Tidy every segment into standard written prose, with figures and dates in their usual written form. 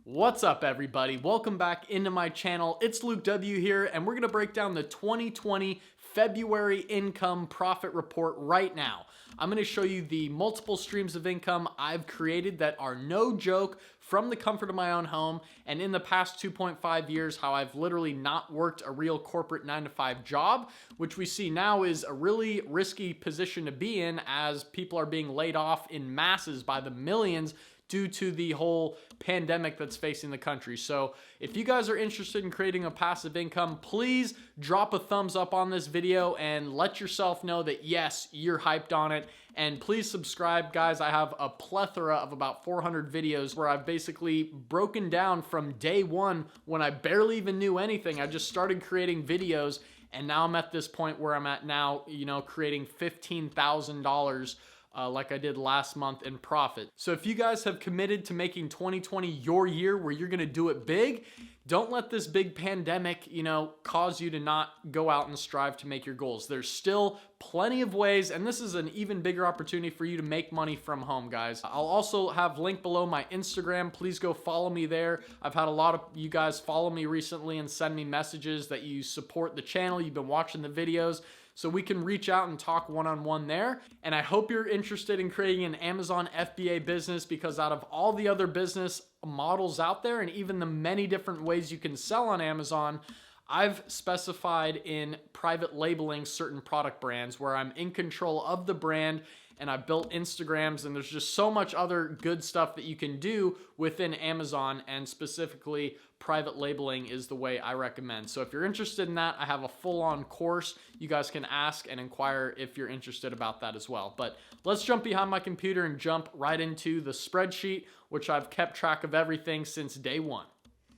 What's up, everybody? Welcome back into my channel. It's Luke W here, and we're going to break down the 2020 February income profit report right now. I'm going to show you the multiple streams of income I've created that are no joke from the comfort of my own home, and in the past 2.5 years, how I've literally not worked a real corporate 9-to-5 job, which we see now is a really risky position to be in as people are being laid off in masses by the millions due to the whole pandemic that's facing the country. So if you guys are interested in creating a passive income, please drop a thumbs up on this video and let yourself know that yes, you're hyped on it. And please subscribe, guys. I have a plethora of about 400 videos where I've basically broken down from day one when I barely even knew anything. I just started creating videos, and now I'm at this point where I'm at now, creating $15,000 like I did last month in profit. So if you guys have committed to making 2020 your year where you're gonna do it big, don't let this big pandemic, cause you to not go out and strive to make your goals. There's still plenty of ways, and this is an even bigger opportunity for you to make money from home, guys. I'll also have link below my Instagram. Please go follow me there. I've had a lot of you guys follow me recently and send me messages that you support the channel, you've been watching the videos. So we can reach out and talk one-on-one there. And I hope you're interested in creating an Amazon FBA business, because out of all the other business models out there and even the many different ways you can sell on Amazon, I've specified in private labeling certain product brands where I'm in control of the brand, and I've built Instagrams, and there's just so much other good stuff that you can do within Amazon, and specifically private labeling is the way I recommend. So if you're interested in that, I have a full-on course. You guys can ask and inquire if you're interested about that as well. But let's jump behind my computer and jump right into the spreadsheet, which I've kept track of everything since day one.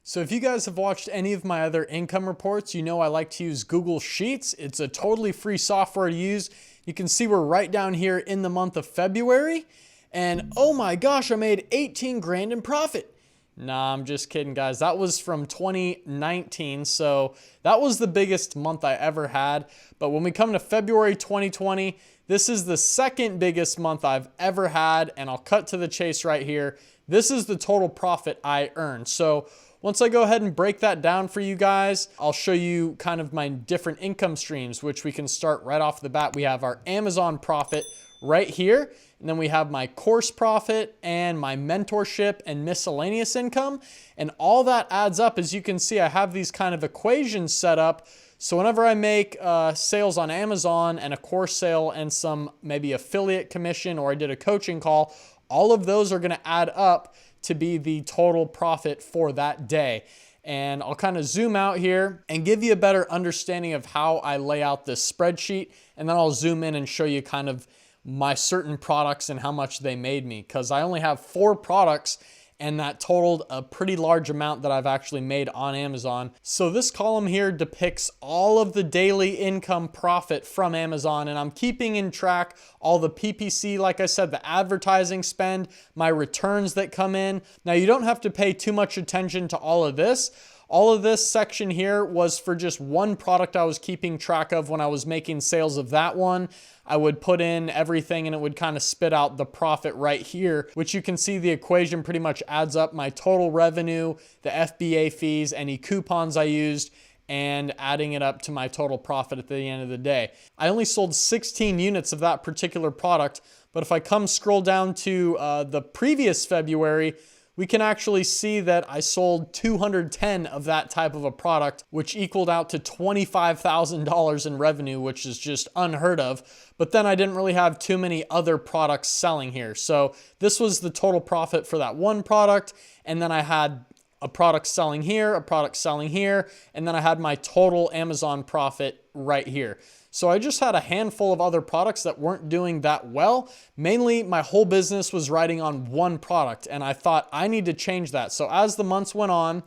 So if you guys have watched any of my other income reports, you know I like to use Google Sheets. It's a totally free software to use. You can see we're right down here in the month of February, and oh my gosh, I made 18 grand in profit. Nah, I'm just kidding, guys. That was from 2019, so that was the biggest month I ever had. But when we come to February 2020, this is the second biggest month I've ever had, and I'll cut to the chase right here. This is the total profit I earned. So once I go ahead and break that down for you guys, I'll show you kind of my different income streams, which we can start right off the bat. We have our Amazon profit right here, and then we have my course profit and my mentorship and miscellaneous income. And all that adds up. As you can see, I have these kind of equations set up. So whenever I make sales on Amazon and a course sale and some maybe affiliate commission, or I did a coaching call, all of those are going to add up to be the total profit for that day. And I'll kind of zoom out here and give you a better understanding of how I lay out this spreadsheet. And then I'll zoom in and show you kind of my certain products and how much they made me, because I only have 4 products, and that totaled a pretty large amount that I've actually made on Amazon. So this column here depicts all of the daily income profit from Amazon, and I'm keeping in track all the PPC, like I said, the advertising spend, my returns that come in. Now you don't have to pay too much attention to all of this. All of this section here was for just one product I was keeping track of when I was making sales of that one. I would put in everything and it would kind of spit out the profit right here, which you can see the equation pretty much adds up my total revenue, the FBA fees, any coupons I used, and adding it up to my total profit at the end of the day. I only sold 16 units of that particular product, but if I scroll down to the previous February, we can actually see that I sold 210 of that type of a product, which equaled out to $25,000 in revenue, which is just unheard of. But then I didn't really have too many other products selling here. So this was the total profit for that one product. And then I had a product selling here, a product selling here, and then I had my total Amazon profit right here. So I just had a handful of other products that weren't doing that well. Mainly my whole business was riding on one product, and I thought I need to change that. So as the months went on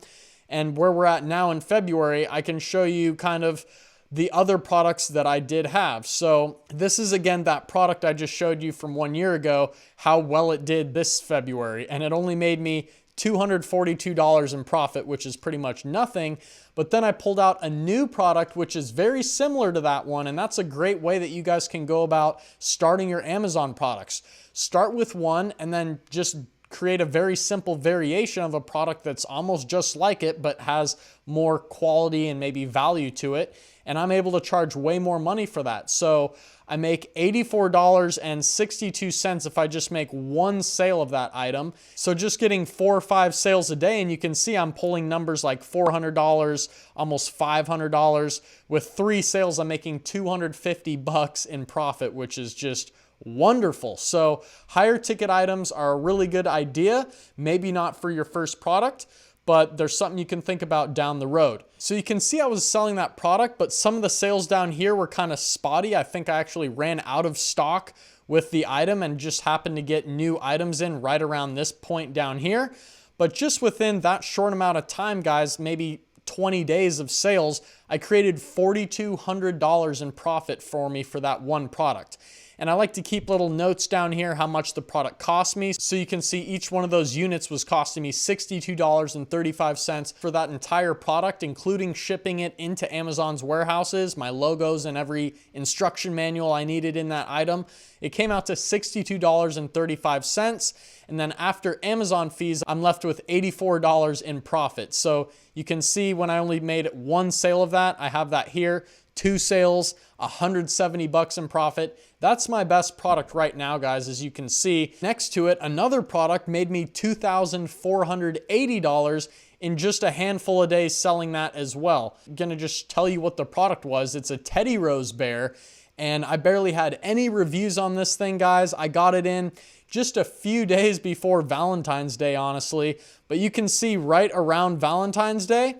and where we're at now in February, I can show you kind of the other products that I did have. So this is again that product I just showed you from 1 year ago, how well it did this February, and it only made me $242 in profit, which is pretty much nothing. But then I pulled out a new product, which is very similar to that one. And that's a great way that you guys can go about starting your Amazon products. Start with one and then just create a very simple variation of a product that's almost just like it, but has more quality and maybe value to it. And I'm able to charge way more money for that. So I make $84.62 if I just make one sale of that item. So just getting 4 or 5 sales a day, and you can see I'm pulling numbers like $400, almost $500. With 3 sales, I'm making $250 in profit, which is just wonderful. So higher ticket items are a really good idea. Maybe not for your first product, but there's something you can think about down the road. So you can see I was selling that product, but some of the sales down here were kind of spotty. I think I actually ran out of stock with the item and just happened to get new items in right around this point down here. But just within that short amount of time, guys, maybe 20 days of sales, I created $4,200 in profit for me for that one product. And I like to keep little notes down here how much the product cost me. So you can see each one of those units was costing me $62.35 for that entire product, including shipping it into Amazon's warehouses, my logos and every instruction manual I needed in that item. It came out to $62.35. And then after Amazon fees, I'm left with $84 in profit. So you can see when I only made one sale of that, I have that here. 2 sales, $170 in profit. That's my best product right now, guys, as you can see. Next to it, another product made me $2,480 in just a handful of days selling that as well. I'm gonna just tell you what the product was. It's a teddy rose bear, and I barely had any reviews on this thing, guys. I got it in just a few days before Valentine's Day, honestly. But you can see right around Valentine's Day,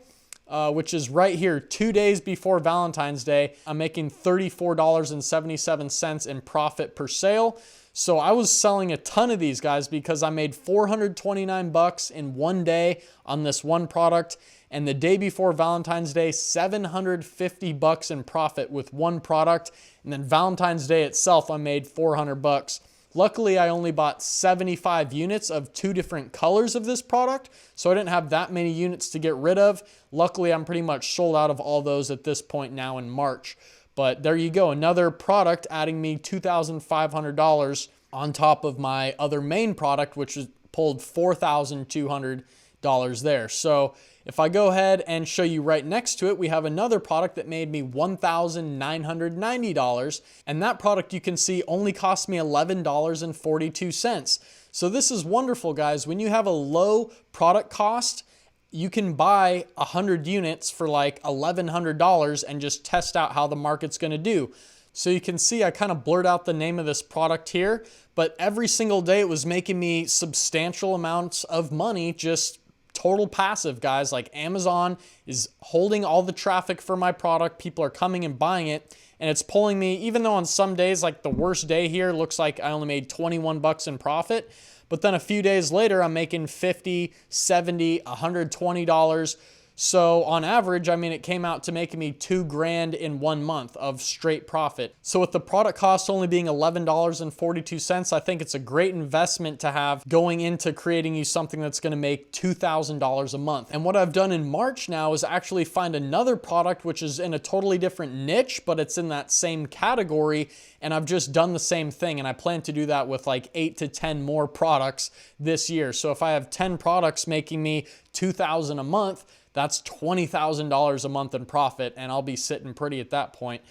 which is right here, 2 days before Valentine's Day, I'm making $34.77 in profit per sale. So I was selling a ton of these, guys, because I made $429 in one day on this one product. And the day before Valentine's Day, $750 in profit with one product. And then Valentine's Day itself, I made $400. Luckily, I only bought 75 units of 2 different colors of this product, so I didn't have that many units to get rid of. Luckily, I'm pretty much sold out of all those at this point now in March. But there you go, another product adding me $2,500 on top of my other main product, which was pulled $4,200 there. So if I go ahead and show you right next to it, we have another product that made me $1,990. And that product you can see only cost me $11.42. So this is wonderful, guys. When you have a low product cost, you can buy 100 units for like $1,100 and just test out how the market's gonna do. So you can see I kind of blurred out the name of this product here, but every single day it was making me substantial amounts of money, just total passive, guys. Like Amazon is holding all the traffic for my product. People are coming and buying it, and it's pulling me, even though on some days, like the worst day here, looks like I only made $21 in profit. But then a few days later, I'm making $50, $70, $120. So on average, I mean, it came out to making me $2,000 in 1 month of straight profit. So with the product cost only being $11.42, I think it's a great investment to have going into creating you something that's gonna make $2,000 a month. And what I've done in March now is actually find another product which is in a totally different niche, but it's in that same category. And I've just done the same thing. And I plan to do that with like 8 to 10 more products this year. So if I have 10 products making me $2,000 a month, that's $20,000 a month in profit, and I'll be sitting pretty at that point.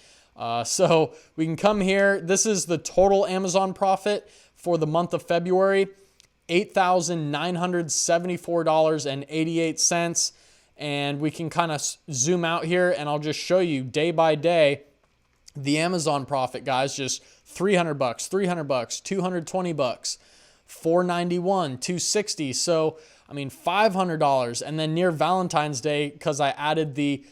So we can come here. This is the total Amazon profit for the month of February, $8,974.88. And we can kind of zoom out here, and I'll just show you day by day the Amazon profit, guys. Just $300, $300, $220, $491, $260. So I mean, $500. And then near Valentine's Day, because I added the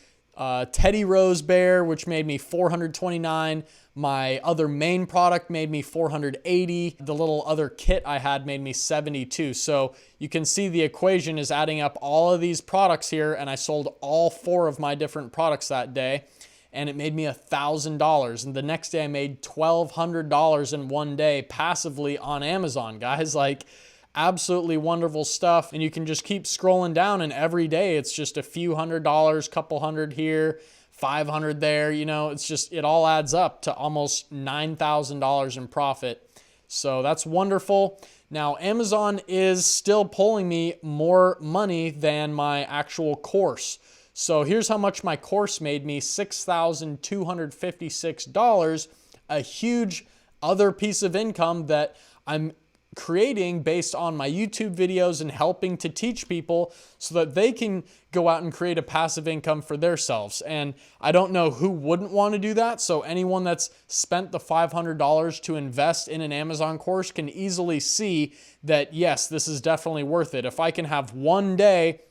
Teddy Rose Bear, which made me $429. My other main product made me $480. The little other kit I had made me $72. So you can see the equation is adding up all of these products here, and I sold all 4 of my different products that day, and it made me $1,000. And the next day I made $1,200 in one day passively on Amazon, guys. Like, absolutely wonderful stuff. And you can just keep scrolling down, and every day it's just a few $100s, couple hundred here, 500 there. You know, it's just, it all adds up to almost $9,000 in profit. So that's wonderful. Now, Amazon is still pulling me more money than my actual course. So here's how much my course made me, $6,256, a huge other piece of income that I'm creating based on my YouTube videos and helping to teach people so that they can go out and create a passive income for themselves. And I don't know who wouldn't want to do that. So anyone that's spent the $500 to invest in an Amazon course can easily see that, yes, this is definitely worth it. If I can have one day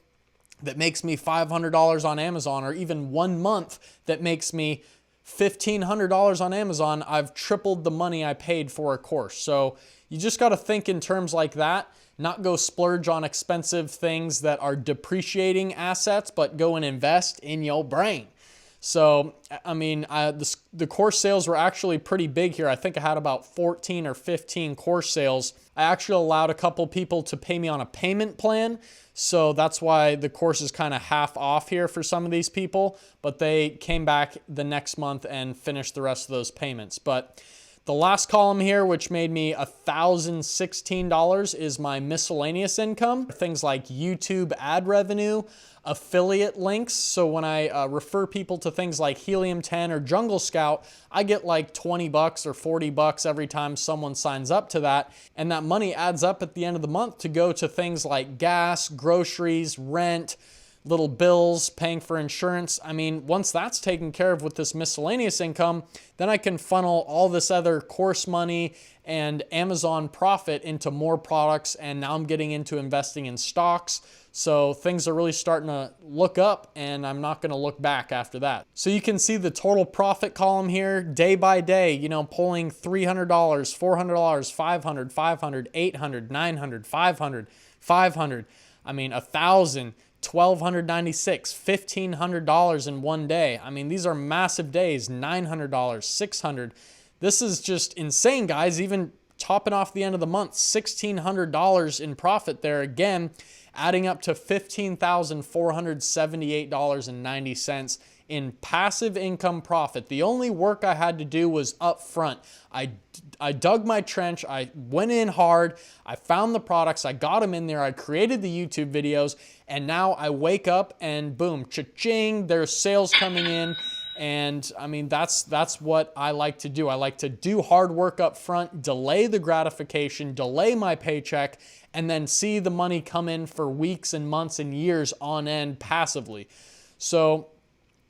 that makes me $500 on Amazon, or even 1 month that makes me $1,500 on Amazon, I've tripled the money I paid for a course. So you just got to think in terms like that, not go splurge on expensive things that are depreciating assets, but go and invest in your brain. So, I mean, the course sales were actually pretty big here. I think I had about 14 or 15 course sales. I actually allowed a couple people to pay me on a payment plan. So that's why the course is kind of half off here for some of these people, but they came back the next month and finished the rest of those payments. But the last column here, which made me $1,016, is my miscellaneous income. Things like YouTube ad revenue, affiliate links. So when I refer people to things like Helium 10 or Jungle Scout, I get like 20 bucks or 40 bucks every time someone signs up to that. And that money adds up at the end of the month to go to things like gas, groceries, rent, little bills, paying for insurance. I mean, once that's taken care of with this miscellaneous income, then I can funnel all this other course money and Amazon profit into more products. And now I'm getting into investing in stocks. So things are really starting to look up, and I'm not going to look back after that. So you can see the total profit column here day by day, you know, pulling $300, $400, $500, $500, $800, $900, $500, $500. I mean, $1,000. $1,296, $1,500 in one day. I mean, these are massive days. $900, $600. This is just insane, guys. Even topping off the end of the month, $1,600 in profit there again, adding up to $15,478.90 in passive income profit. The only work I had to do was up front. I dug my trench, I went in hard, I found the products, I got them in there, I created the YouTube videos, and now I wake up and boom, cha-ching, there's sales coming in. And I mean, that's what I like to do. I like to do hard work up front, delay the gratification, delay my paycheck, and then see the money come in for weeks and months and years on end passively. So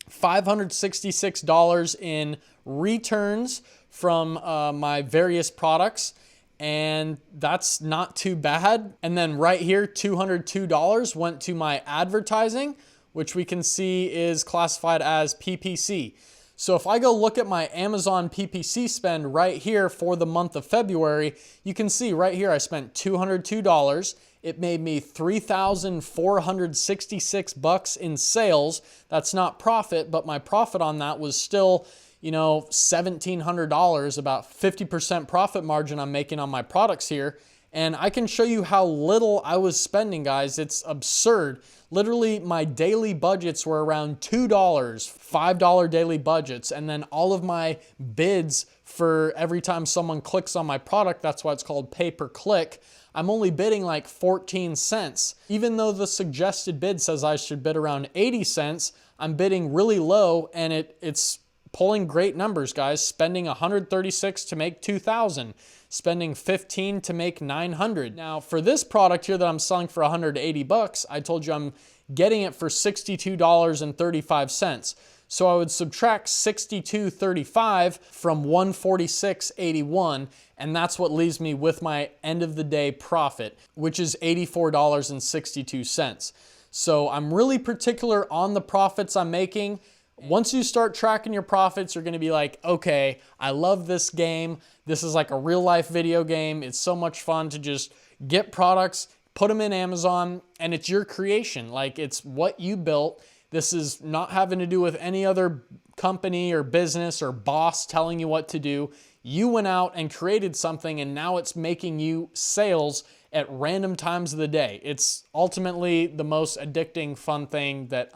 $566 in returns from my various products, and that's not too bad. And then right here, $202 went to my advertising, which we can see is classified as PPC. So if I go look at my Amazon PPC spend right here for the month of February, you can see right here I spent $202. It made me $3,466 in sales. That's not profit, but my profit on that was still, you know, $1,700, about 50% profit margin I'm making on my products here. And I can show you how little I was spending, guys. It's absurd. Literally, my daily budgets were around $2, $5 daily budgets. And then all of my bids for every time someone clicks on my product, that's why it's called pay per click, I'm only bidding like 14 cents. Even though the suggested bid says I should bid around 80 cents, I'm bidding really low, and it's pulling great numbers, guys. Spending 136 to make 2,000. Spending 15 to make 900. Now, for this product here that I'm selling for 180 bucks, I told you I'm getting it for $62.35. So I would subtract $62.35 from $146.81, and that's what leaves me with my end of the day profit, which is $84.62. So I'm really particular on the profits I'm making. Once you start tracking your profits, you're going to be like, okay, I love this game. This is like a real life video game. It's so much fun to just get products, put them in Amazon, and it's your creation. Like, it's what you built. This is not having to do with any other company or business or boss telling you what to do. You went out and created something, and now it's making you sales at random times of the day. It's ultimately the most addicting, fun thing that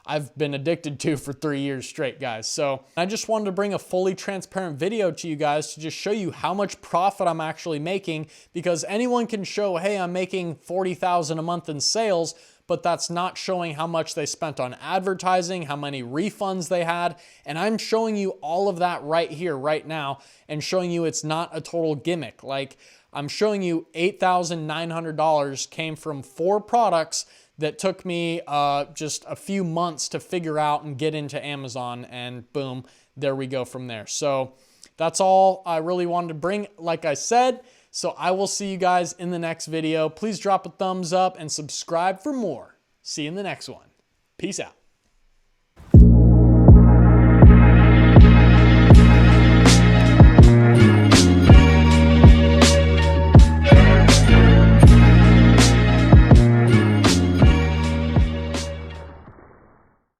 I've been addicted to for 3 years straight, guys. So I just wanted to bring a fully transparent video to you guys to just show you how much profit I'm actually making, because anyone can show, hey, I'm making $40,000 a month in sales, but that's not showing how much they spent on advertising, how many refunds they had. And I'm showing you all of that right here, right now, and showing you it's not a total gimmick. Like, I'm showing you $8,900 came from 4 products that took me just a few months to figure out and get into Amazon, and boom, there we go from there. So that's all I really wanted to bring, like I said. So I will see you guys in the next video. Please drop a thumbs up and subscribe for more. See you in the next one. Peace out.